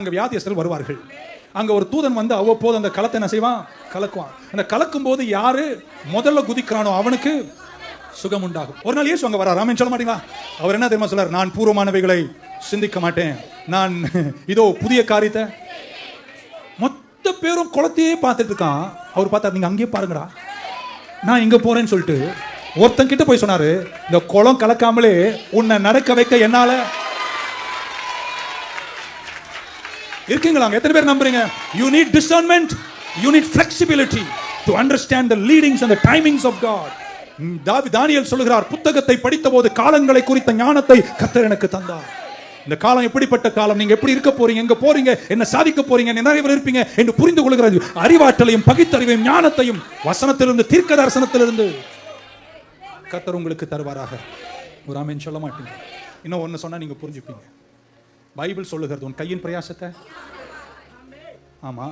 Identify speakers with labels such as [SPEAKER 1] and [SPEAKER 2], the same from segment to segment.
[SPEAKER 1] அங்க வியாதியஸ்தர்கள் வருவார்கள். அங்க ஒரு தூதன் வந்து அவ்வப்போது அந்த களத்தை என்ன செய்வான், கலக்குவான். அந்த கலக்கும் போது யாரு முதல்ல குதிக்கிறானோ அவனுக்கு சுகம் உண்டாகும். ஒரு நாள் இயேசு அங்க வரார். ஆமென் சொல்ல மாட்டீங்களா? அவர் என்ன தெரியுமா சொல்றார்? நான் பூர்வமானவைகளை சிந்திக்க மாட்டேன், நான் இதோ புதிய காரியத்தை. மொத்த பேரும் குளத்தையே பார்த்துட்டு இருக்கான். அவர் பார்த்தா நீங்க அங்கேயே பாருங்கடா, நான் இங்க போறேன்னு சொல்லிட்டு ஒருத்தன் கிட்ட போய் சொன்னாரு, இந்த குளம் கலக்காமலே உன்னை நடக்க வைக்க என்னால இருக்கீங்களா? எத்தனை பேர் நம்புறீங்க? You need discernment, you need flexibility to understand the leadings and the timings of God. தானியேல் சொல்கிறார், புத்தகத்தை படித்தபோது காலங்களை குறித்த ஞானத்தை கர்த்தர் எனக்கு தந்தார். இந்த காலம் எப்படிப்பட்ட காலம், நீங்க எப்படி இருக்க போறீங்க, எங்க போறீங்க, என்ன சாதிக்க போறீங்க, நிறைய பேர் இருப்பீங்க என்று புரிந்து கொள்கிறது அறிவாற்றலையும் பகுத்தறிவையும் ஞானத்தையும் வசனத்திலிருந்து தீர்க்க தரிசனத்திலிருந்து கர்த்தர் உங்களுக்கு தருவாராக. ஒரு ஆமென் சொல்ல மாட்டீங்க? இன்னும் ஒன்னு சொன்னா நீங்க புரிஞ்சுப்பீங்க. பைபிள் சொல்லுகிறது உன் கையின் பிரயாசத்தை. ஆமா,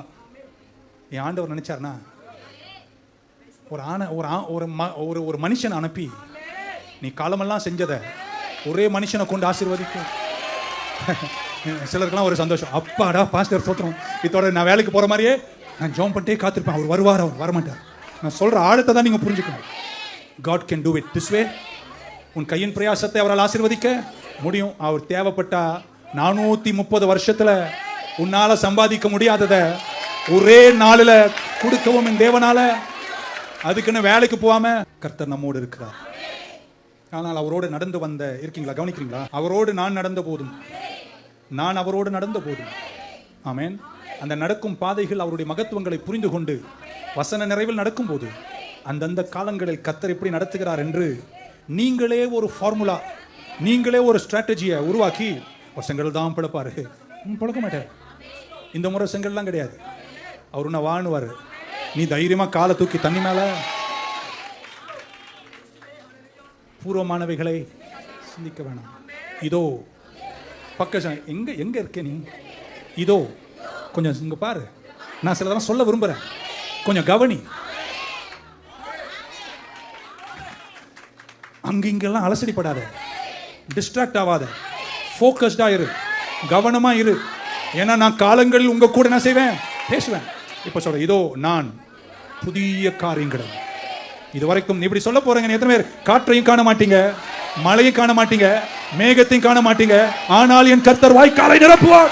[SPEAKER 1] என் ஆண்டவர் நினைச்சார்னா ஒரு மனுஷன் அனுப்பி நீ காலமெல்லாம் செஞ்சத ஒரே மனுஷனை கொண்டு ஆசீர்வதிக்கும். சிலருக்கெல்லாம் ஒரு சந்தோஷம், அப்பாடா பாஸ்டர் சோத்திரம், இதோட நான் வேலைக்கு போற மாதிரியே நான் ஜெபம் பண்ணிட்டே காத்திருப்பேன், அவர் வருவார், அவர் வரமாட்டார். நான் சொல்ற ஆழத்தை தான் நீங்க புரிஞ்சுக்கணும். God can do it this way. உன் கையின் பிரயாசத்தை அவரால் ஆசீர்வதிக்க முடியும். அவர் தேவைப்பட்டா 430 வருஷத்துல உன்னால சம்பாதிக்க முடியாதத ஒரே நாளில கொடுக்கவும் என் தேவனால. அதுக்குன்னு வேலைக்கு போகாம கர்த்தர் நம்மோடு இருக்கிறார். ஆனால் அவரோடு நடந்து வந்த இருக்கீங்களா, கவனிக்கிறீங்களா? அவரோடு நான் நடந்த போதும், நான் அவரோடு நடந்த போதும், ஆமென், அந்த நடக்கும் பாதைகள் அவருடைய மகத்துவங்களை புரிந்து கொண்டு வசன நிறைவில் நடக்கும் போது அந்தந்த காலங்களில் கர்த்தர் எப்படி நடத்துகிறார் என்று நீங்களே ஒரு ஃபார்முலா, நீங்களே ஒரு ஸ்ட்ராட்டஜியை உருவாக்கி செங்கல் தான் பிழப்பாரு, பிழக்க மாட்டார். இந்த முறை செங்கல்லாம் கிடையாது. அவர் உன்னை வாணுவார். நீ தைரியமா காலை தூக்கி தண்ணி மேல பூர்வமானவைகளை சிந்திக்க வேணாம். இதோ பக்க எங்க எங்க இருக்க நீ, இதோ கொஞ்சம் இங்க பாரு. நான் சிலதெல்லாம் சொல்ல விரும்புறேன், கொஞ்சம் கவனி. அங்க இங்கெல்லாம் அலசடிப்படாத, டிஸ்ட்ராக்ட் ஆகாத, ஃபோக்கஸ்டா இரு, கவனமா இரு. ஏன்னா நான் காலங்களில் உங்க கூட என்ன செய்வேன், பேசுவேன். இப்ப சொல்ற, இதோ நான் புதிய காரியங்கள். இது வரைக்கும் இப்படி சொல்ல போறேங்க. எத்தனை பேர் காற்றையும் காண மாட்டீங்க, மழையும் காண மாட்டீங்க, மேகத்தையும் காண மாட்டீங்க, ஆனால் என் கர்த்தர் வாய்க்காலை நிரப்புவார்.